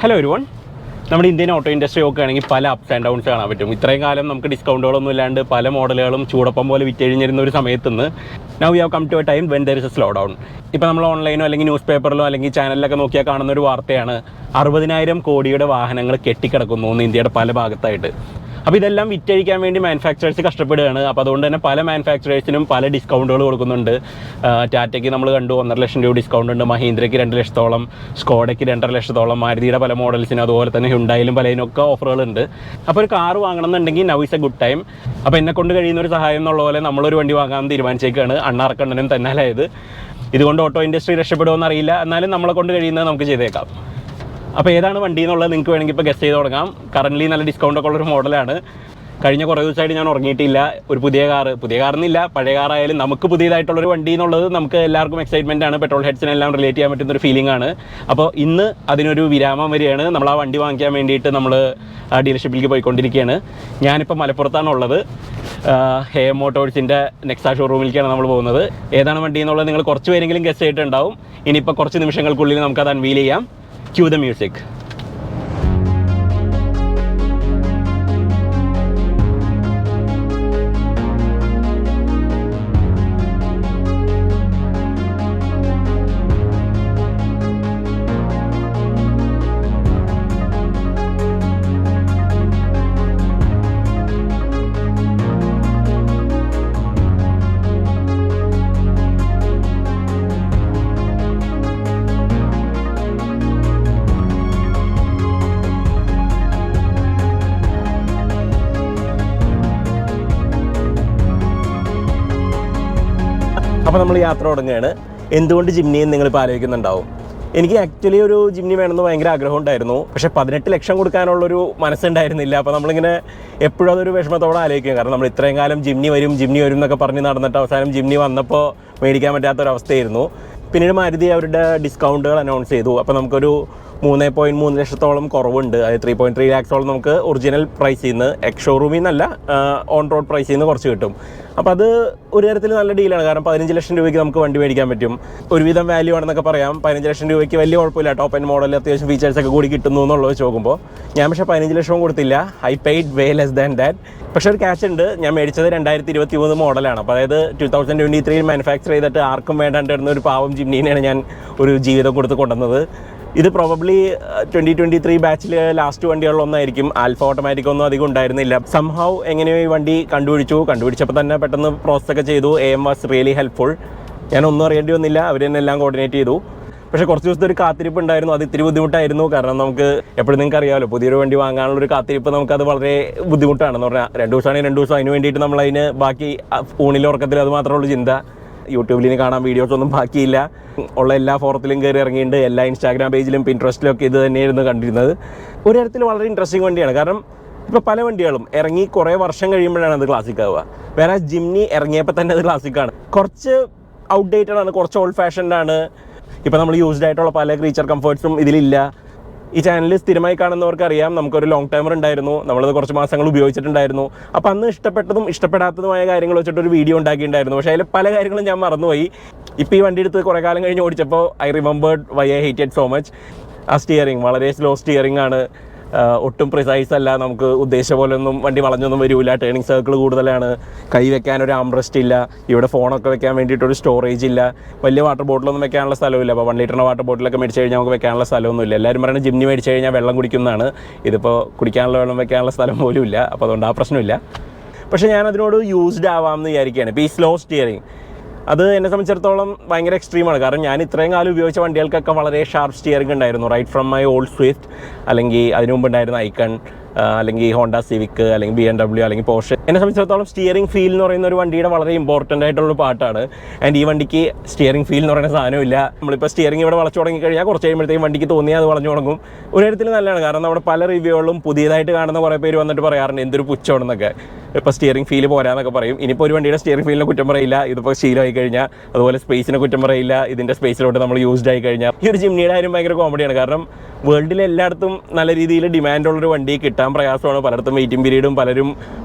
Hello everyone. നമ്മുടെ Indian auto industry നോക്കുകയാണെങ്കിൽ പല അപ്സ് ആൻഡ് ഡൗൺസ് കാണാൻ പറ്റും. ഇത്രയും കാലം നമുക്ക് ഡിസ്കൗണ്ടുകളൊന്നും ഇല്ലാണ്ട് പല മോഡലുകളും ചൂടപ്പം പോലെ വിറ്റഴിഞ്ഞിരുന്ന ഒരു സമയത്ത് നിന്ന് now you have come to a time when there is a slowdown. ഇപ്പോൾ നമ്മൾ ഓൺലൈനോ അല്ലെങ്കിൽ ന്യൂസ് പേപ്പറിലോ അല്ലെങ്കിൽ ചാനലിലൊക്കെ നോക്കിയാൽ കാണുന്ന ഒരു വാർത്തയാണ് 60,000 കോടിയുടെ വാഹനങ്ങൾ കെട്ടിക്കിടക്കുന്നു എന്ന് ഇന്ത്യയുടെ പല ഭാഗത്തായിട്ട്. അപ്പോൾ ഇതെല്ലാം വിറ്റഴിക്കാൻ വേണ്ടി മാനുഫാക്ചറേഴ്സ് കഷ്ടപ്പെടുകയാണ്. അപ്പോൾ അതുകൊണ്ട് തന്നെ പല മാനുഫാക്ചറേഴ്സിനും പല ഡിസ്കൗണ്ടുകൾ കൊടുക്കുന്നുണ്ട്. ടാറ്റയ്ക്ക് നമ്മൾ കണ്ടു 1.5 ലക്ഷം രൂപ ഡിസ്കൗണ്ട് ഉണ്ട്, മഹീന്ദ്രയ്ക്ക് 2 ലക്ഷത്തോളം, സ്കോഡയ്ക്ക് 2.5 ലക്ഷത്തോളം, മാരുതിയുടെ പല മോഡൽസിനും അതുപോലെ തന്നെ ഹ്യുണ്ടായിലും പലതിനൊക്കെ ഓഫറുകളുണ്ട്. അപ്പോൾ ഒരു കാർ വാങ്ങണമെന്നുണ്ടെങ്കിൽ now is a good time. അപ്പോൾ എന്നെ കൊണ്ട് കഴിയുന്ന ഒരു സഹായം എന്നുള്ള പോലെ നമ്മളൊരു വണ്ടി വാങ്ങാൻ തീരുമാനിച്ചേക്കാണ്. അണ്ണാർക്കണ്ണനും തന്നാലായത്. ഇതുകൊണ്ട് ഓട്ടോ ഇൻഡസ്ട്രി രക്ഷപ്പെടുമെന്ന് അറിയില്ല, എന്നാലും നമ്മളെ കൊണ്ട് കഴിയുന്നത് നമുക്ക് ചെയ്തേക്കാം. അപ്പോൾ ഏതാണ് വണ്ടി എന്നുള്ളത് നിങ്ങൾക്ക് വേണമെങ്കിൽ ഇപ്പോൾ ഗസ് ചെയ്ത് തുടങ്ങാം. കറൻ്റ്ലി നല്ല ഡിസ്കൗണ്ടൊക്കെ ഉള്ളൊരു മോഡലാണ്. കഴിഞ്ഞ കുറേ ദിവസമായിട്ട് ഞാൻ ഉറങ്ങിയിട്ടില്ല. ഒരു പുതിയ കാറെന്നില്ല, പഴയ കാറായാലും നമുക്ക് പുതിയതായിട്ടുള്ളൊരു വണ്ടി എന്നുള്ളത് നമുക്ക് എല്ലാവർക്കും എക്സൈറ്റ്മെൻ്റ് ആണ്. പെട്രോൾ ഹെഡ്സിനെല്ലാം റിലേറ്റ് ചെയ്യാൻ പറ്റുന്നൊരു ഫീലിംഗ് ആണ്. അപ്പോൾ ഇന്ന് അതിനൊരു വിരാമം വരികയാണ്. നമ്മൾ ആ വണ്ടി വാങ്ങിക്കാൻ വേണ്ടിയിട്ട് നമ്മൾ ആ ഡീലർഷിപ്പിലേക്ക് പോയിക്കൊണ്ടിരിക്കുകയാണ്. ഞാനിപ്പോൾ മലപ്പുറത്താണുള്ളത്. ഹേം മോട്ടോഴ്സിൻ്റെ നെക്സാ ഷോറൂമിലേക്കാണ് നമ്മൾ പോകുന്നത്. ഏതാണ് വണ്ടി എന്നുള്ളത് നിങ്ങൾ കുറച്ച് പേരെങ്കിലും ഗസ് ചെയ്തിട്ടുണ്ടാവും. ഇനിയിപ്പോൾ കുറച്ച് നിമിഷങ്ങൾക്കുള്ളിൽ നമുക്കത് അൺവീൽ ചെയ്യാം. Cue the music. അപ്പോൾ നമ്മൾ യാത്ര തുടങ്ങുകയാണ്. എന്തുകൊണ്ട് ജിംനിയെന്ന് നിങ്ങളിപ്പോൾ ആലോചിക്കുന്നുണ്ടാവും. എനിക്ക് ആക്ച്വലി ഒരു ജിംനി വേണമെന്ന് ഭയങ്കര ആഗ്രഹം ഉണ്ടായിരുന്നു. പക്ഷേ 18 ലക്ഷം കൊടുക്കാനുള്ളൊരു മനസ്സുണ്ടായിരുന്നില്ല. അപ്പോൾ നമ്മളിങ്ങനെ എപ്പോഴും അതൊരു വിഷമത്തോടെ ആലോചിക്കും. കാരണം നമ്മൾ ഇത്രയും കാലം ജിംനി വരും എന്നൊക്കെ പറഞ്ഞ് നടന്നിട്ട് അവസാനം ജിംനി വന്നപ്പോൾ മേടിക്കാൻ പറ്റാത്തൊരവസ്ഥയായിരുന്നു. പിന്നീട് മാരുതി അവരുടെ ഡിസ്കൗണ്ടുകൾ അനൗൺസ് ചെയ്തു. അപ്പോൾ നമുക്കൊരു 3.3 ലക്ഷത്തോളം കുറവുണ്ട്. അത് 3.3 ലാക്സോളം നമുക്ക് ഒറിജിനൽ പ്രൈസിൽ നിന്ന്, എക്സ് ഷോറൂമിൽ നിന്നല്ല ഓൺ റോഡ് പ്രൈസിൽ നിന്ന് കുറച്ച് കിട്ടും. അപ്പോൾ അത് ഒരു തരത്തിൽ നല്ല ഡീലാണ്. കാരണം 15 ലക്ഷം രൂപയ്ക്ക് നമുക്ക് വണ്ടി മേടിക്കാൻ പറ്റും. ഒരുവിധം വാല്യൂ ആണെന്നൊക്കെ പറയാം. 15 ലക്ഷം രൂപയ്ക്ക് വലിയ കുഴപ്പമില്ല. ടോപ്പ് എൻഡ് മോഡൽ അത്യാവശ്യം ഫീച്ചേഴ്സൊക്കെ കൂടി കിട്ടുന്നു എന്നുള്ളത് വെച്ച് നോക്കുമ്പോൾ ഞാൻ പക്ഷേ 15 ലക്ഷവും കൊടുത്തില്ല. I paid way less than that. പക്ഷേ ഒരു ക്യാഷ് ഉണ്ട്. ഞാൻ മേടിച്ചത് 2023 മോഡലാണ്. അപ്പോൾ അതായത് 2023 മാനുഫാക്ചർ ചെയ്തിട്ട് ആർക്കും വേണ്ടാണ്ടിരുന്ന ഒരു പാവം ജിംനിയാണ് ഞാൻ ഒരു ജീവിതം കൊടുത്ത് കൊണ്ടുവന്നത്. ഇത് പ്രോബബ്ലി 2023 ബാച്ചിൽ ലാസ്റ്റ് വണ്ടികളിലൊന്നായിരിക്കും. ആൽഫ ഓട്ടോമാറ്റിക് ഒന്നും അധികം ഉണ്ടായിരുന്നില്ല. സംഹൗ എങ്ങനെയോ ഈ വണ്ടി കണ്ടുപിടിച്ചപ്പോൾ തന്നെ പെട്ടെന്ന് പ്രോസസ്സൊക്കെ ചെയ്തു. AM was really helpful. ഞാനൊന്നും അറിയേണ്ടി വന്നില്ല. അവർ തന്നെ എല്ലാം കോർഡിനേറ്റ് ചെയ്തു. പക്ഷേ കുറച്ച് ദിവസത്തെ ഒരു കാത്തിരിപ്പ് ഉണ്ടായിരുന്നു. അത് ഇത്തിരി ബുദ്ധിമുട്ടായിരുന്നു. കാരണം നമുക്ക് എപ്പോഴും നിങ്ങൾക്ക് അറിയാമല്ലോ, പുതിയൊരു വണ്ടി വാങ്ങാനുള്ളൊരു കാത്തിരിപ്പ് നമുക്കത് വളരെ ബുദ്ധിമുട്ടാണെന്ന് പറഞ്ഞാൽ 2 ദിവസമാണെങ്കിൽ 2 ദിവസം അതിന് വേണ്ടിയിട്ട് നമ്മളതിന് ബാക്കി ഊണിലും ഉറക്കത്തിൽ അത് മാത്രമേ ഉള്ളൂ ചിന്ത. യൂട്യൂബിൽ കാണാൻ വീഡിയോസൊന്നും ബാക്കിയില്ല. ഉള്ള എല്ലാ ഫോറത്തിലും കയറി ഇറങ്ങിയിട്ടുണ്ട്. എല്ലാ ഇൻസ്റ്റാഗ്രാം പേജിലും പിൻട്രസ്റ്റിലും ഒക്കെ ഇത് തന്നെയായിരുന്നു കണ്ടിരുന്നത്. ഒരു തരത്തിൽ വളരെ ഇൻട്രസ്റ്റിംഗ് വണ്ടിയാണ്. കാരണം ഇപ്പോൾ പല വണ്ടികളും ഇറങ്ങി കുറേ വർഷം കഴിയുമ്പോഴാണ് അത് ക്ലാസിക് ആവുക. വേറെ ജിംനി ഇറങ്ങിയപ്പോൾ തന്നെ അത് ക്ലാസിക്കാണ്. കുറച്ച് ഔട്ട്ഡേറ്റഡ് ആണ്, കുറച്ച് ഓൾഡ് ഫാഷൻഡ് ആണ്. ഇപ്പോൾ നമ്മൾ യൂസ്ഡ് ആയിട്ടുള്ള പല ക്രീച്ചർ കംഫേർട്ട്സും ഇതിലില്ല. ഈ ചാനൽ സ്ഥിരമായി കാണുന്നവർക്ക് അറിയാം, നമുക്കൊരു ലോങ് ടൈമർ ഉണ്ടായിരുന്നു. നമ്മളത് കുറച്ച് മാസങ്ങൾ ഉപയോഗിച്ചിട്ടുണ്ടായിരുന്നു. അപ്പോൾ അന്ന് ഇഷ്ടപ്പെട്ടതും ഇഷ്ടപ്പെടാത്തതുമായ കാര്യങ്ങൾ വെച്ചിട്ടൊരു വീഡിയോ ഉണ്ടാക്കിയിട്ടുണ്ടായിരുന്നു. പക്ഷേ അതിൽ പല കാര്യങ്ങളും ഞാൻ മറന്നുപോയി. ഇപ്പോൾ ഈ വണ്ടി എടുത്ത് കുറേ കാലം കഴിഞ്ഞ് ഓടിച്ചപ്പോൾ I remembered why I hated so much. ആ സ്റ്റിയറിങ് വളരെ സ്ലോ സ്റ്റിയറിംഗ് ആണ്. ഒട്ടും പ്രിസൈസ് അല്ല. നമുക്ക് ഉദ്ദേശിച്ച പോലെ ഒന്നും വണ്ടി വളഞ്ഞൊന്നും വരില്ല. ടേണിംഗ് സർക്കിൾ കൂടുതലാണ്. കൈ വെക്കാനൊരു ആംബ്രസ്റ്റ് ഇല്ല. ഇവിടെ ഫോണൊക്കെ വെക്കാൻ വേണ്ടിയിട്ടൊരു സ്റ്റോറേജ് ഇല്ല. വലിയ വാട്ടർ ബോട്ടിലൊന്നും വെക്കാനുള്ള സ്ഥലമില്ല. അപ്പോൾ 1 ലിറ്ററിൻ്റെ വാട്ടർ ബോട്ടിലൊക്കെ മേടിച്ച് കഴിഞ്ഞാൽ നമുക്ക് വെക്കാനുള്ള സ്ഥലമൊന്നുമില്ല. എല്ലാവരും പറയുന്നത് ജിംനി മേടിച്ച് കഴിഞ്ഞാൽ വെള്ളം കുടിക്കുന്നതാണ്. ഇതിപ്പോൾ കുടിക്കാനുള്ള വെള്ളം വെക്കാനുള്ള സ്ഥലം പോലും ഇല്ല. അപ്പോൾ അതുകൊണ്ട് ആ പ്രശ്നമില്ല. പക്ഷേ ഞാൻ അതിനോട് യൂസ്ഡ് ആവാമെന്ന് വിചാരിക്കുകയാണ്. ഇപ്പോൾ ഈ സ്ലോ സ്റ്റിയറിങ് അത് എന്നെ സംബന്ധിച്ചിടത്തോളം ഭയങ്കര എക്സ്ട്രീമാണ്. കാരണം ഞാൻ ഇത്രയും കാലം ഉപയോഗിച്ച വണ്ടികൾക്കൊക്കെ വളരെ ഷാർപ്പ് സ്റ്റിയറിംഗ് ഉണ്ടായിരുന്നു. Right from my old Swift, അല്ലെങ്കിൽ അതിനു മുമ്പ് ഉണ്ടായിരുന്ന ഐക്കൺ, അല്ലെങ്കിൽ ഹോണ്ട സിവിക്, അല്ലെങ്കിൽ BMW, അല്ലെങ്കിൽ പോർഷെ. എന്നെ സംബന്ധിച്ചിടത്തോളം സ്റ്റിയറിംഗ് ഫീൽ എന്ന് പറയുന്ന ഒരു വണ്ടിയുടെ വളരെ ഇമ്പോർട്ടൻ്റ് ആയിട്ടുള്ളൊരു പാർട്ടാണ്. ആൻഡ് ഈ വണ്ടിക്ക് സ്റ്റിയറിംഗ് ഫീൽ എന്ന് പറയുന്ന സാധനമില്ല. നമ്മളിപ്പോൾ സ്റ്റിയറിംഗ് ഇവിടെ വളച്ചു തുടങ്ങിക്കഴിഞ്ഞാൽ കുറച്ച് കഴിയുമ്പോഴത്തേക്കും വണ്ടിക്ക് തോന്നിയാൽ അത് വളഞ്ഞു തുടങ്ങും. ഒരു തരത്തിൽ നല്ലതാണ്. കാരണം നമ്മുടെ പല റിവ്യൂകളിലും പുതിയതായിട്ട് കാണുന്ന കുറേ പേര് വന്നിട്ട് പറയാറുണ്ട് എന്തൊരു പുച്ഛമാണെന്നൊക്കെ. ഇപ്പോൾ സ്റ്റിയറിംഗ് ഫീൽ പോരാന്നൊക്കെ പറയും. ഇനിയിപ്പോൾ ഒരു വണ്ടിയുടെ സ്റ്റിയറിംഗ് ഫീലിനെ കുറ്റം പറയില്ല. ഇതിപ്പോൾ ശീലമായി കഴിഞ്ഞാൽ. അതുപോലെ സ്പേസിനെ കുറ്റം പറയില്ല. ഇതിൻ്റെ സ്പേസിലോട്ട് നമ്മൾ യൂസ്ഡ് ആയി കഴിഞ്ഞാൽ. ഈ ഒരു ജിംനിയുടെ കാര്യം ഭയങ്കര കോമഡിയാണ്. കാരണം വേൾഡിൽ എല്ലായിടത്തും നല്ല രീതിയിൽ ഡിമാൻഡുള്ളൊരു വണ്ടി കിട്ടാൻ പ്രയാസമാണ്. പലയിടത്തും വെയിറ്റിംഗ് പീരീഡും പലരും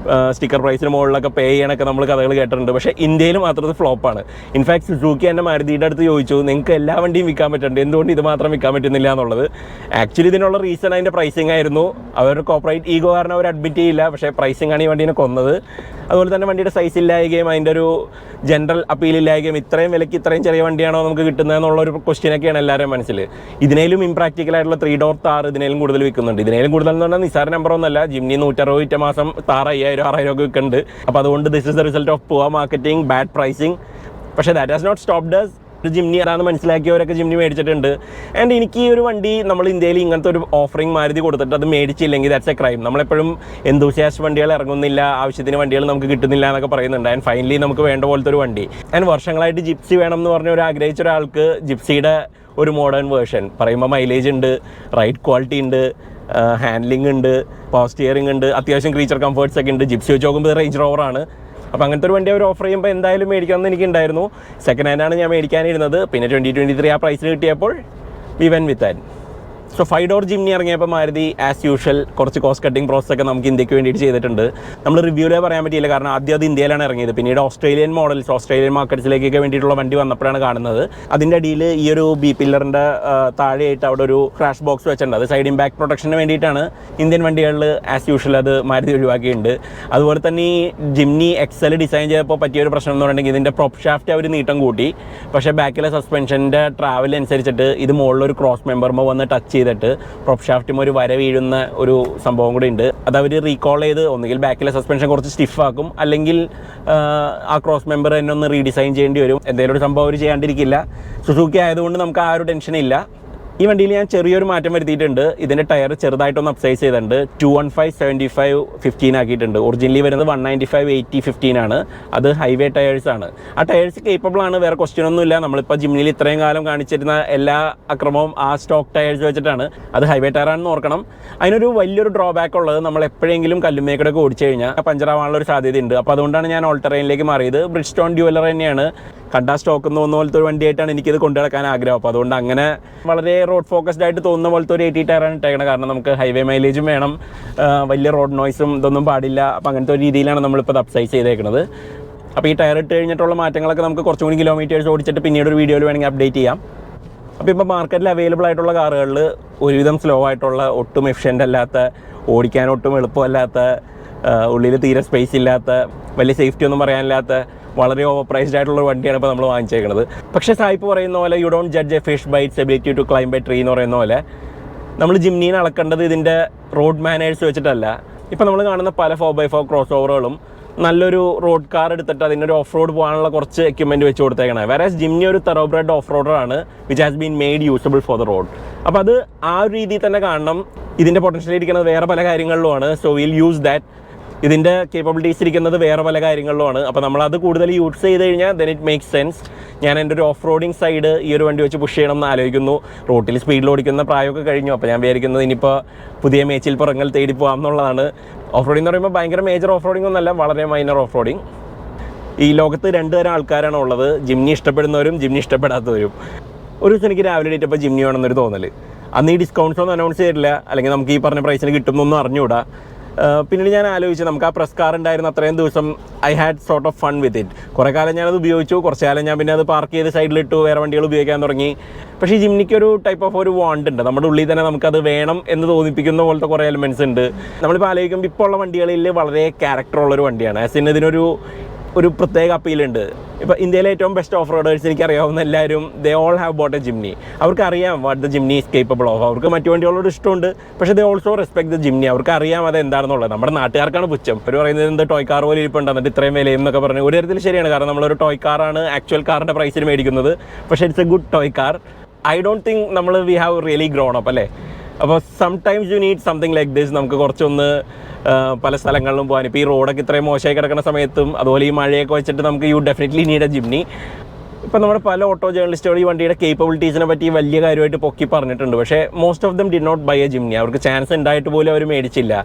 സ്റ്റിക്കർ പ്രൈസിന് മുകളിലൊക്കെ പേ ചെയ്യണമൊക്കെ നമ്മൾ കഥകൾ കേട്ടിട്ടുണ്ട്. പക്ഷേ ഇന്ത്യയിൽ മാത്രം ഇത് ഫ്ലോപ്പാണ്. ഇൻഫാക്ട് സുസുക്കി എൻ്റെ മാരുതിയുടെ അടുത്ത് ചോദിച്ചു, നിങ്ങൾക്ക് എല്ലാ വണ്ടിയും വിൽക്കാൻ പറ്റുന്നുണ്ട്, എന്തുകൊണ്ട് ഇത് മാത്രം വിൽക്കാൻ പറ്റുന്നില്ല എന്നുള്ളത്. ആക്ച്വലി ഇതിനുള്ള റീസൺ അതിൻ്റെ പ്രൈസിങ് ആയിരുന്നു. അവരുടെ കോർപ്പറേറ്റ് ഈഗോ കാരണം അവർ അഡ്മിറ്റ് ചെയ്യില്ല, പക്ഷേ പ്രൈസിങ് ആണ് ഈ വണ്ടീനെ കൊന്നത്. അതുപോലെ തന്നെ വണ്ടിയുടെ സൈസ് ഇല്ലായകയും അതിൻ്റെ ഒരു ജനറൽ അപ്പീൽ ഇല്ലായകയും ഇത്രയും വിലയ്ക്ക് ഇത്രയും ചെറിയ വണ്ടിയാണോ നമുക്ക് കിട്ടുന്നതെന്നുള്ളൊരു ക്വസ്റ്റ്യനൊക്കെയാണ് എല്ലാവരും മനസ്സിൽ. ഇതിനേലും ഇംപ്രാക്ടിക്കലായിട്ടുള്ള 3 ഡോർ താർ ഇതിനേലും കൂടുതൽ വിൽക്കുന്നുണ്ട്. ഇതിനേലും കൂടുതൽ എന്ന് പറഞ്ഞാൽ നിസാര നമ്പറൊന്നുമല്ല. ജിംനി 160 വിറ്റ മാസം താർ 5000-6000 ഒക്കെ വിൽക്കുന്നുണ്ട്. അപ്പോൾ അതുകൊണ്ട് this is the result of poor marketing, bad pricing. പക്ഷേ that has not stopped us. ഒരു ജിംനി ആരാന്ന് മനസ്സിലാക്കിയവരൊക്കെ ജിംനി മേടിച്ചിട്ടുണ്ട്. ആൻഡ് എനിക്ക് ഈ ഒരു വണ്ടി നമ്മൾ ഇന്ത്യയിൽ ഇങ്ങനത്തെ ഒരു ഓഫറിംഗ് മാരുതി കൊടുത്തിട്ട് അത് മേടിച്ചില്ലെങ്കിൽ ദാറ്റ്സ് എ ക്രൈം. നമ്മളെപ്പോഴും എന്തൂസിയാസ്റ്റ് വണ്ടികൾ ഇറങ്ങുന്നില്ല, ആവശ്യത്തിന് വണ്ടികൾ നമുക്ക് കിട്ടുന്നില്ല എന്നൊക്കെ പറയുന്നുണ്ട്. ആൻഡ് ഫൈനലി നമുക്ക് വേണ്ട പോലത്തെ ഒരു വണ്ടി. ആൻഡ് വർഷങ്ങളായിട്ട് ജിപ്സി വേണം എന്ന് പറഞ്ഞ ഒരു ആഗ്രഹിച്ച ഒരാൾക്ക് ജിപ്സിയുടെ ഒരു മോഡേൺ വേർഷൻ പറയുമ്പോൾ മൈലേജ് ഉണ്ട്, റൈഡ് ക്വാളിറ്റി ഉണ്ട്, ഹാൻഡ്ലിംഗ് ഉണ്ട്, പവർ സ്റ്റിയറിംഗ് ഉണ്ട്, അത്യാവശ്യം ക്രീച്ചർ കംഫർട്ട്സ് ഒക്കെ ഉണ്ട്. ജിപ്സി വെച്ച് നോക്കുമ്പോൾ റേഞ്ച് റോവറാണ്. അപ്പോൾ അങ്ങനത്തെ ഒരു വണ്ടി അവർ ഓഫർ ചെയ്യുമ്പോൾ എന്തായാലും മേടിക്കണമെന്ന് എനിക്കുണ്ടായിരുന്നു. സെക്കൻഡ് ഹാൻഡാണ് ഞാൻ മേടിക്കാനിരുന്നത്. പിന്നെ 2023 ആ പ്രൈസിൽ കിട്ടിയപ്പോൾ we went with that. So 5 door Jimny ഇറങ്ങിയപ്പോൾ മാരുതി ആസ് യൂഷ്വൽ കുറച്ച് കോസ്റ്റ് കട്ടിംഗ് പ്രോസസ് ഒക്കെ നമുക്ക് ഇന്ത്യക്ക് വേണ്ടിയിട്ട് ചെയ്തിട്ടുണ്ട്. നമ്മൾ റിവ്യൂലേ പറയാൻ പറ്റിയില്ല, കാരണം ആദ്യം അത് ഇന്ത്യയിലാണ് ഇറങ്ങിയത്. പിന്നീട് ഓസ്ട്രേലിയൻ മോഡൽസ്, ഓസ്ട്രേലിയൻ മാർക്കറ്റ്സിലേക്കൊക്കെ വേണ്ടിയിട്ടുള്ള വണ്ടി വന്നപ്പോഴാണ് കാണുന്നത്. അതിൻ്റെ അടിയിൽ ഈ ഒരു ബി പില്ലറിൻ്റെ താഴെയായിട്ട് അവിടെ ഒരു ക്രാഷ് ബോക്സ് വെച്ചിട്ടുണ്ട്. അത് സൈഡ് ഇമ്പാക്ട് പ്രൊട്ടക്ഷന് വേണ്ടിയിട്ടാണ്. ഇന്ത്യൻ വണ്ടികളിൽ ആസ് യൂഷ്വൽ അത് മാരുതി ഒഴിവാക്കിയിട്ടുണ്ട്. അതുപോലെ തന്നെ ഈ ജിംനി എക്സൽ ഡിസൈൻ ചെയ്തപ്പോൾ പറ്റിയൊരു പ്രശ്നം എന്ന് പറഞ്ഞിട്ടുണ്ടെങ്കിൽ ഇതിൻ്റെ പ്രൊപ്പ് ഷാഫ്റ്റ് അവർ നീട്ടം കൂട്ടി. പക്ഷേ ബാക്കിലെ സസ്പെൻഷൻ്റെ ട്രാവൽ അനുസരിച്ചിട്ട് ഇത് മുകളിലൊരു ക്രോസ് മെമ്പർമോ വന്ന് ടച്ച് ചെയ്തിട്ട് പ്രൊപ്പ് ഷാഫ്റ്റും ഒരു വര വീഴുന്ന ഒരു സംഭവം കൂടി ഉണ്ട്. അത് അവർ റീകോൾ ചെയ്ത് ഒന്നുകിൽ ബാക്കിലെ സസ്പെൻഷൻ കുറച്ച് സ്റ്റിഫാക്കും, അല്ലെങ്കിൽ ആ ക്രോസ് മെമ്പർ തന്നെ ഒന്ന് റീഡിസൈൻ ചെയ്യേണ്ടി വരും. എന്തെങ്കിലും ഒരു സംഭവം അവർ ചെയ്യാണ്ടിരിക്കില്ല. സുസുക്കി ആയതുകൊണ്ട് നമുക്ക് ആ ഒരു ടെൻഷൻ ഇല്ല. ഈ വണ്ടിയിൽ ഞാൻ ചെറിയൊരു മാറ്റം വരുത്തിയിട്ടുണ്ട്. ഇതിൻ്റെ ടയർ ചെറുതായിട്ടൊന്ന് അപ്സൈസ് ചെയ്തിട്ടുണ്ട്. 215 75 15 ആക്കിയിട്ടുണ്ട്. ഒറിജിനലി വരുന്നത് 195 80 15 ആണ്. അത് ഹൈവേ ടയേഴ്സാണ്. ആ ടയേഴ്സ് കേപ്പബിൾ ആണ്, വേറെ ക്വസ്റ്റ്യൻ ഒന്നുമില്ല. നമ്മളിപ്പോൾ ജിംനിയിൽ ഇത്രയും കാലം കാണിച്ചിരുന്ന എല്ലാ അക്രമവും ആ സ്റ്റോക്ക് ടയേഴ്സ് വെച്ചിട്ടാണ്. അത് ഹൈവേ ടയറാണെന്ന് ഓർക്കണം. അതിനൊരു വലിയൊരു ഡ്രോബാക്ക് ഉള്ളത്, നമ്മൾ എപ്പോഴെങ്കിലും കല്ലുമേക്കടൊക്കെ ഓടിച്ചു കഴിഞ്ഞാൽ പഞ്ചറാവാനുള്ള ഒരു സാധ്യതയുണ്ട്. അപ്പോൾ അതുകൊണ്ടാണ് ഞാൻ ഓൾട്ടറൈനിലേക്ക് മാറിയത്. ബ്രിഡ്സ്റ്റോൺ ഡ്യുവലർ തന്നെയാണ്. കണ്ടാ സ്റ്റോക്ക് എന്ന് തോന്നുന്ന പോലത്തെ ഒരു വണ്ടിയായിട്ടാണ് എനിക്കിത് കൊണ്ടു നടക്കാൻ ആഗ്രഹം. അപ്പോൾ അതുകൊണ്ട് അങ്ങനെ വളരെ റോഡ് ഫോക്കസ്ഡ് ആയിട്ട് തോന്നുന്ന പോലത്തെ ഒരു 80 ടയറാണ് ഇട്ടേക്കണം. കാരണം നമുക്ക് ഹൈവേ മൈലേജും വേണം, വലിയ റോഡ് നോയ്സും ഇതൊന്നും പാടില്ല. അപ്പോൾ അങ്ങനത്തെ ഒരു രീതിയിലാണ് നമ്മളിപ്പോൾ അപ്സൈസ് ചെയ്തേക്കുന്നത്. അപ്പോൾ ഈ ടയർ ഇട്ട് കഴിഞ്ഞിട്ടുള്ള മാറ്റങ്ങളൊക്കെ നമുക്ക് കുറച്ചും കൂടി കിലോമീറ്റേഴ്സ് ഓടിച്ചിട്ട് പിന്നീട് ഒരു വീഡിയോയിൽ വേണമെങ്കിൽ അപ്ഡേറ്റ് ചെയ്യാം. അപ്പോൾ ഇപ്പോൾ മാർക്കറ്റിൽ അവൈലബിൾ ആയിട്ടുള്ള കാറുകളിൽ ഒരുവിധം സ്ലോ ആയിട്ടുള്ള, ഒട്ടും എഫിഷ്യൻ്റ് അല്ലാത്ത, ഓടിക്കാൻ ഒട്ടും എളുപ്പമല്ലാത്ത, ഉള്ളിൽ തീരെ സ്പേസ് ഇല്ലാത്ത, വലിയ സേഫ്റ്റി ഒന്നും പറയാനില്ലാത്ത, വളരെ ഓവർ പ്രൈസ്ഡ് ആയിട്ടുള്ള ഒരു വണ്ടിയാണ് ഇപ്പോൾ നമ്മൾ വാങ്ങിച്ചേക്കുന്നത്. പക്ഷേ സായിപ്പ് പറയുന്ന പോലെ you don't judge a fish by its ability to climb a tree എന്ന് പറയുന്ന പോലെ നമ്മൾ ജിംനീനെ അളക്കേണ്ടത് ഇതിൻ്റെ റോഡ് മാനേഴ്സ് വെച്ചിട്ടല്ല. ഇപ്പോൾ നമ്മൾ കാണുന്ന പല 4x4 ക്രോസ് ഓവറുകളും നല്ലൊരു റോഡ് കാർ എടുത്തിട്ട് അതിനൊരു ഓഫ് റോഡ് പോകാനുള്ള കുറച്ച് എക്യുപ്മെൻറ്റ് വെച്ച് കൊടുത്തേക്കണം. വേറെസ് ജിംനി ഒരു തറോബ്രെഡ് ഓഫ് റോഡറാണ് which has been made usable for the road. അപ്പോൾ അത് ആ ഒരു രീതിയിൽ തന്നെ കാണണം. ഇതിൻ്റെ പൊട്ടൻഷ്യൽ ഇരിക്കുന്നത് വേറെ പല കാര്യങ്ങളിലുമാണ്. So will use that. ഇതിൻ്റെ കേപ്പബിലിറ്റീസ് ഇരിക്കുന്നത് വേറെ പല കാര്യങ്ങളിലുമാണ്. അപ്പോൾ നമ്മളത് കൂടുതൽ യൂസ് ചെയ്ത് കഴിഞ്ഞാൽ ദെൻ ഇറ്റ് മേക്സ് സെൻസ്. ഞാൻ എൻ്റെ ഒരു ഓഫ് റോഡിങ് സൈഡ് ഈ ഒരു വണ്ടി വെച്ച് പുഷ് ചെയ്യണം എന്ന് ആലോചിക്കുന്നു. റോട്ടിൽ സ്പീഡിൽ ഓടിക്കുന്ന പ്രായമൊക്കെ കഴിഞ്ഞു. അപ്പോൾ ഞാൻ വിചാരിക്കുന്നത് ഇനിയിപ്പോൾ പുതിയ മേച്ചിൽ പുറങ്ങൾ തേടി പോകാം എന്നുള്ളതാണ്. ഓഫ് റോഡിംഗ് എന്ന് പറയുമ്പോൾ ഭയങ്കര മേജർ ഓഫ് റോഡിംഗ് ഒന്നല്ല, വളരെ മൈനർ ഓഫ് റോഡിങ്. ഈ ലോകത്ത് 2 തരം ആൾക്കാരാണ് ഉള്ളത്, ജിംനി ഇഷ്ടപ്പെടുന്നവരും ജിംനി ഇഷ്ടപ്പെടാത്തവരും. ഒരു ദിവസം എനിക്ക് രാവിലെ എണീറ്റപ്പോൾ ജിംനി വേണമെന്നൊരു തോന്നൽ. അന്ന് ഈ ഡിസ്കൗണ്ട്സ് ഒന്നും അനൗൺസ് ചെയ്തിട്ടില്ല, അല്ലെങ്കിൽ നമുക്ക് ഈ പറഞ്ഞ പ്രൈസിന് കിട്ടുമെന്നൊന്നും അറിഞ്ഞുകൂടാ. പിന്നീട് ഞാൻ ആലോചിച്ചു, നമുക്ക് ആ പ്രസ് കാർ ഉണ്ടായിരുന്ന അത്രയും ദിവസം I had sort of fun with it. കുറേ കാലം ഞാനത് ഉപയോഗിച്ചു, കുറച്ച് കാലം ഞാൻ പിന്നെ അത് പാർക്ക് ചെയ്ത് സൈഡിലിട്ടു, വേറെ വണ്ടികൾ ഉപയോഗിക്കാൻ തുടങ്ങി. പക്ഷേ ഈ ജിംനിക്കൊരു ടൈപ്പ് ഓഫ് ഒരു വാണ്ട് ഉണ്ട്. നമ്മുടെ ഉള്ളിൽ തന്നെ നമുക്കത് വേണം എന്ന് തോന്നിപ്പിക്കുന്ന പോലത്തെ കുറേ എലമെൻറ്റ്സ് ഉണ്ട്. നമ്മളിപ്പോൾ ആലോചിക്കുമ്പോൾ ഇപ്പോൾ ഉള്ള വണ്ടികളിൽ വളരെ ക്യാരക്ടറുള്ളൊരു വണ്ടിയാണ്. ആസിന് ഇതിനൊരു പ്രത്യേക അപ്പീലുണ്ട്. ഇപ്പോൾ ഇന്ത്യയിലെ ഏറ്റവും ബെസ്റ്റ് ഓഫ് റോഡേഴ്സ് എനിക്കറിയാവുന്ന എല്ലാവരും they all have bought a Jimny. അവർക്കറിയാം what the Jimny is capable of. അവർക്ക് മറ്റു വണ്ടികളോട് ഇഷ്ടമുണ്ട്, പക്ഷേ they also respect the Jimny. അവർക്ക് അറിയാം അത് എന്താണെന്നുള്ളത്. നമ്മുടെ നാട്ടുകാർക്കാണ് പുച്ഛം. അവർ പറയുന്നത് എന്ത് ടോയ് കാർ പോലെ ഇരിപ്പുണ്ട്, എന്നിട്ട് ഇത്രയും വിലയും എന്നൊക്കെ പറഞ്ഞു. ഒരു തരത്തിൽ ശരിയാണ്, കാരണം നമ്മളൊരു ടോയ് കാറാണ് ആക്ച്വൽ കാറിൻ്റെ പ്രൈസിന് മേടിക്കുന്നത്. പക്ഷേ it's a good toy car. I don't think നമ്മൾ we have really grown up അല്ലേ. അപ്പോൾ sometimes you need something like this. നമുക്ക് കുറച്ചൊന്ന് പല സ്ഥലങ്ങളിലും പോകാൻ. ഇപ്പോൾ ഈ റോഡൊക്കെ ഇത്രയും മോശമായി കിടക്കുന്ന സമയത്തും അതുപോലെ ഈ മഴയൊക്കെ വെച്ചിട്ട് നമുക്ക് you definitely need A Jimny. ഇപ്പോൾ നമ്മുടെ പല ഓട്ടോ ജേർണലിസ്റ്റുകൾ ഈ വണ്ടിയുടെ കേപ്പബിലിറ്റീസിനെ പറ്റി വലിയ കാര്യമായിട്ട് പൊക്കി പറഞ്ഞിട്ടുണ്ട്. പക്ഷേ most of them did not buy a Jimny. അവർക്ക് ചാൻസ് ഉണ്ടായിട്ട് പോലും അവർ മേടിച്ചില്ല.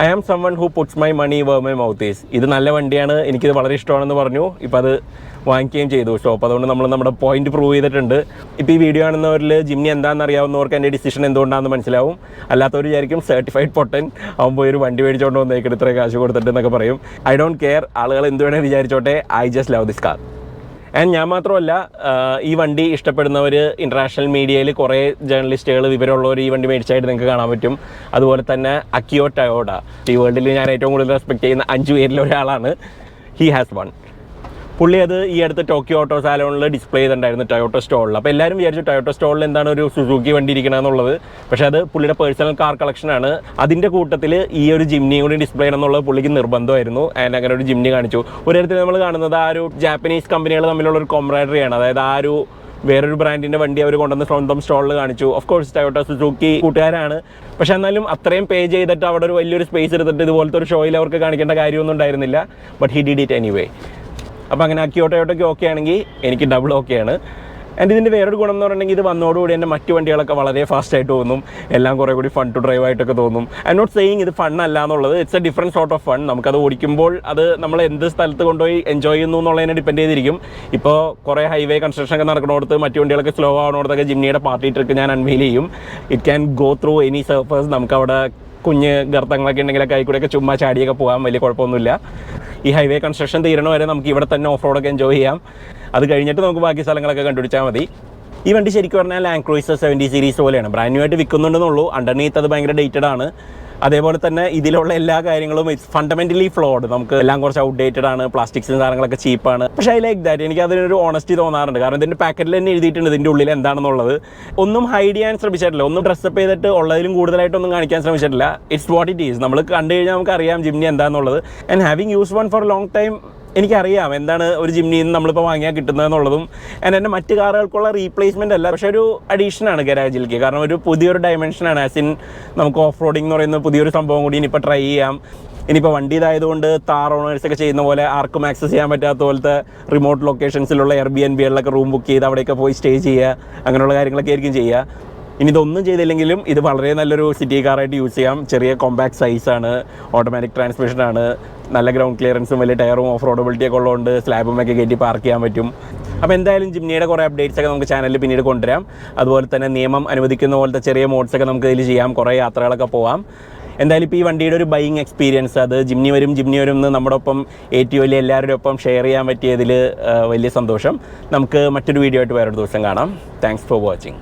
I am someone who puts my money where my mouth is. ഇത് നല്ല വണ്ടിയാണ്, എനിക്കിത് വളരെ ഇഷ്ടമാണെന്ന് പറഞ്ഞു. ഇപ്പോൾ അത് വാങ്ങിക്കുകയും ചെയ്തു ഷോപ്പ്. അതുകൊണ്ട് നമ്മൾ നമ്മുടെ പോയിന്റ് പ്രൂവ് ചെയ്തിട്ടുണ്ട്. ഇപ്പോൾ ഈ വീഡിയോ കാണുന്നവരിൽ ജിംനി എന്താണെന്ന് അറിയാവുന്നവർക്ക് എൻ്റെ ഡിസിഷൻ എന്തുകൊണ്ടാണെന്ന് മനസ്സിലാവും. അല്ലാത്തവർ വിചാരിക്കും സർട്ടിഫൈഡ് പൊട്ടൻ ആകുമ്പോൾ ഒരു വണ്ടി മേടിച്ചുകൊണ്ട് വന്നേക്കിട്ട് ഇത്രയും കാശ് കൊടുത്തിട്ട് എന്നൊക്കെ പറയും. ഐ ഡോണ്ട് കെയർ, ആളുകൾ എന്ത് വേണേൽ വിചാരിച്ചോട്ടെ. I just love this car. And ഞാൻ മാത്രമല്ല, ഈ വണ്ടി ഇഷ്ടപ്പെടുന്നവർ ഇൻ്റർനാഷണൽ മീഡിയയിൽ കുറേ ജേർണലിസ്റ്റുകൾ വിവരമുള്ളവർ ഈ വണ്ടി മേടിച്ചായിട്ട് നിങ്ങൾക്ക് കാണാൻ പറ്റും. അതുപോലെ തന്നെ അക്കിയോ ടയോഡ, ഈ വേൾഡിൽ ഞാൻ ഏറ്റവും കൂടുതൽ റെസ്പെക്ട് ചെയ്യുന്ന 5 പേരിൽ ഒരാളാണ്. He has one. പുള്ളി അത് ഈ അടുത്ത് ടോക്കിയോ ഓട്ടോ സാലോണിൽ ഡിസ്പ്ലേ ചെയ്തിട്ടുണ്ടായിരുന്നു ടൊയോട്ടോ സ്റ്റോളിൽ. അപ്പോൾ എല്ലാവരും വിചാരിച്ചു ടൊയോട്ടോ സ്റ്റോളിൽ എന്താണ് ഒരു സുസുക്കി വണ്ടി ഇരിക്കണമെന്നുള്ളത്. പക്ഷേ അത് പുള്ളിയുടെ പേഴ്സണൽ കാർ കളക്ഷനാണ്. അതിൻ്റെ കൂട്ടത്തിൽ ഈ ഒരു ജിംനിയും കൂടി ഡിസ്പ്ലേ ചെയ്യണം എന്നുള്ളത് പുള്ളിക്ക് നിർബന്ധമായിരുന്നു. ആൻഡ് അങ്ങനെ ഒരു ജിംനി കാണിച്ചു. ഒരു തരത്തിൽ നമ്മൾ കാണുന്നത് ആ ഒരു ജാപ്പനീസ് കമ്പനികൾ തമ്മിലുള്ള ഒരു കോംറാഡറിയാണ്. അതായത് ആ ഒരു വേറൊരു ബ്രാൻഡിൻ്റെ വണ്ടി അവർ കൊണ്ടുവന്ന് സ്വന്തം സ്റ്റോളിൽ കാണിച്ചു. ഓഫ് കോഴ്സ് ടൊയോട്ടോ സുസുക്കി കൂട്ടുകാരാണ്. പക്ഷേ എന്നാലും അത്രയും പേ ചെയ്തിട്ട് അവിടെ ഒരു വലിയൊരു സ്പേസ് എടുത്തിട്ട് ഇതുപോലത്തെ ഒരു ഷോയിൽ അവർക്ക് കാണിക്കേണ്ട കാര്യമൊന്നും ഉണ്ടായിരുന്നില്ല. But he did it anyway. അപ്പോൾ അങ്ങനെ അക്കിയോ ടൊയോട്ടോയ്ക്ക് ഓക്കെ ആണെങ്കിൽ എനിക്ക് ഡബിൾ ഓക്കെയാണ്. ആൻഡ് ഇതിൻ്റെ വേറൊരു ഗുണം എന്ന് പറഞ്ഞിട്ടുണ്ടെങ്കിൽ ഇത് വന്നതോടുകൂടി എൻ്റെ മറ്റു വണ്ടികളൊക്കെ വളരെ ഫാസ്റ്റായിട്ട് തോന്നും. എല്ലാം കുറേ കൂടി ഫൺ ടു ഡ്രൈവ് ആയിട്ടൊക്കെ തോന്നും. ഐ എം നോട്ട് സെയിങ് ഇത് ഫൺ അല്ല എന്നുള്ളത്. It's A different sort of fun. നമുക്കത് ഓടിക്കുമ്പോൾ അത് നമ്മൾ എന്ത് സ്ഥലത്ത് കൊണ്ടുപോയി എൻജോയ് ചെയ്യുന്നു എന്നുള്ളതിനെ ഡിപ്പെൻഡ് ചെയ്തിരിക്കും. ഇപ്പോൾ കുറേ ഹൈവേ കൺസ്ട്രക്ഷൻ ഒക്കെ നടക്കുന്നിടത്ത് മറ്റു വണ്ടികളൊക്കെ സ്ലോ ആവുന്നിടത്തൊക്കെ ജിംനിയുടെ പാർട്ടി ട്രിക്ക് ഞാൻ അൺവീൽ ചെയ്യും. It can go through any surface. നമുക്കവിടെ കുഞ്ഞ് ഗർത്തങ്ങളൊക്കെ ഉണ്ടെങ്കിലൊക്കെ ആയിക്കൂടെയൊക്കെ ചുമ്മാ ചാടിയൊക്കെ പോകാൻ വലിയ കുഴപ്പമൊന്നുമില്ല. ഈ ഹൈവേ കൺസ്ട്രക്ഷൻ തീരണ വരെ നമുക്ക് ഇവിടെ തന്നെ ഓഫ് റോഡൊക്കെ എൻജോയ് ചെയ്യാം. അത് കഴിഞ്ഞിട്ട് നമുക്ക് ബാക്കി സ്ഥലങ്ങളൊക്കെ കണ്ടുപിടിച്ചാൽ മതി. ഈ വണ്ടി ശരിക്കും പറഞ്ഞാൽ ലാൻഡ് ക്രൂയിസർ 70 സീരീസ് പോലെയാണ്. ബ്രാൻഡ് ന്യൂ ആയിട്ട് വിൽക്കുന്നുണ്ടെന്നുള്ളൂ. അണ്ടർനീത്ത് അത് ഭയങ്കര ഡേറ്റഡ് ആണ്. അതേപോലെ തന്നെ ഇതിലുള്ള എല്ലാ കാര്യങ്ങളും ഇറ്റ്സ് ഫണ്ടമെൻ്റലി ഫ്ലോഡ്. നമുക്ക് എല്ലാം കുറച്ച് ഔട്ട്ഡേറ്റഡ് ആണ്. പ്ലാസ്റ്റിക്സും സാധനങ്ങളൊക്കെ ചീപ്പാണ്. പക്ഷേ ഐ ലൈക്ക് ദാറ്റ്. എനിക്ക് അതിനൊരു ഓണസ്റ്റി തോന്നാറുണ്ട്. കാരണം ഇതിൻ്റെ പാക്കറ്റിൽ തന്നെ എഴുതിയിട്ടുണ്ട് ഇതിൻ്റെ ഉള്ളിൽ എന്താണെന്നുള്ളത്. ഒന്നും ഹൈഡ് ചെയ്യാൻ ശ്രമിച്ചിട്ടില്ല. ഒന്നും ഡ്രസ്സപ്പ് ചെയ്തിട്ട് ഉള്ളതിലും കൂടുതലായിട്ടൊന്നും കാണിക്കാൻ ശ്രമിച്ചിട്ടില്ല. It's what it is. നമ്മൾ കണ്ടു കഴിഞ്ഞാൽ നമുക്ക് അറിയാം ജിംനി എന്താണെന്നുള്ളത്. And having use one for long time എനിക്കറിയാം എന്താണ് ഒരു ജിംനിയിൽ നിന്ന് നമ്മളിപ്പോൾ വാങ്ങിയാൽ കിട്ടുന്നതെന്നുള്ളതും. ആൻഡ് എൻ്റെ മറ്റ് കാറുകൾക്കുള്ള റീപ്ലേസ്മെൻ്റ് അല്ല, പക്ഷേ ഒരു അഡീഷനാണ് ഗരാജിലേക്ക്. കാരണം ഒരു പുതിയൊരു ഡയമെൻഷനാണ്. ആസ് ഇൻ നമുക്ക് ഓഫ് റോഡിംഗ് എന്ന് പറയുന്ന പുതിയൊരു സംഭവം കൂടി ഇനിയിപ്പോൾ ട്രൈ ചെയ്യാം. ഇനിയിപ്പോൾ വണ്ടി ഇതായതുകൊണ്ട് താർ ഓണേഴ്സൊക്കെ ചെയ്യുന്ന പോലെ ആർക്കും ആക്സസ് ചെയ്യാൻ പറ്റാത്ത പോലത്തെ റിമോട്ട് ലൊക്കേഷൻസിലുള്ള എയർബിഎൻബികളിലൊക്കെ റൂം ബുക്ക് ചെയ്ത് അവിടെയൊക്കെ പോയി സ്റ്റേ ചെയ്യുക, അങ്ങനെയുള്ള കാര്യങ്ങളൊക്കെ ആയിരിക്കും ചെയ്യുക. ഇനി ഇതൊന്നും ചെയ്തില്ലെങ്കിലും ഇത് വളരെ നല്ലൊരു സിറ്റി കാറായിട്ട് യൂസ് ചെയ്യാം. ചെറിയ കോമ്പാക്ട് സൈസാണ്, ഓട്ടോമാറ്റിക് ട്രാൻസ്മിഷനാണ്, നല്ല ഗ്രൗണ്ട് ക്ലിയറൻസും വലിയ ടയറും ഓഫ് റോഡബിലിറ്റിയൊക്കെ ഉള്ളതുകൊണ്ട് സ്ലാബും ഒക്കെ കയറ്റി പാർക്ക് ചെയ്യാൻ പറ്റും. അപ്പോൾ എന്തായാലും ജിംനിയുടെ കുറേ അപ്ഡേറ്റ്സ് ഒക്കെ നമുക്ക് ചാനലിൽ പിന്നീട് കൊണ്ടുവരാം. അതുപോലെ തന്നെ നിയമം അനുവദിക്കുന്ന പോലത്തെ ചെറിയ മോഡ്സൊക്കെ നമുക്ക് ഇതിൽ ചെയ്യാം. കുറേ യാത്രകളൊക്കെ പോവാം. എന്തായാലും ഇപ്പോൾ ഈ വണ്ടിയുടെ ഒരു ബൈയിങ് എക്സ്പീരിയൻസ് അത് ജിംനി വരും എന്ന് നമ്മുടെ ഒപ്പം ഏറ്റവും എല്ലാവരുടെ ഒപ്പം ഷെയർ ചെയ്യാൻ പറ്റിയതിൽ വലിയ സന്തോഷം. നമുക്ക് മറ്റൊരു വീഡിയോ ആയിട്ട് വേറൊരു ദിവസം കാണാം. Thanks for watching.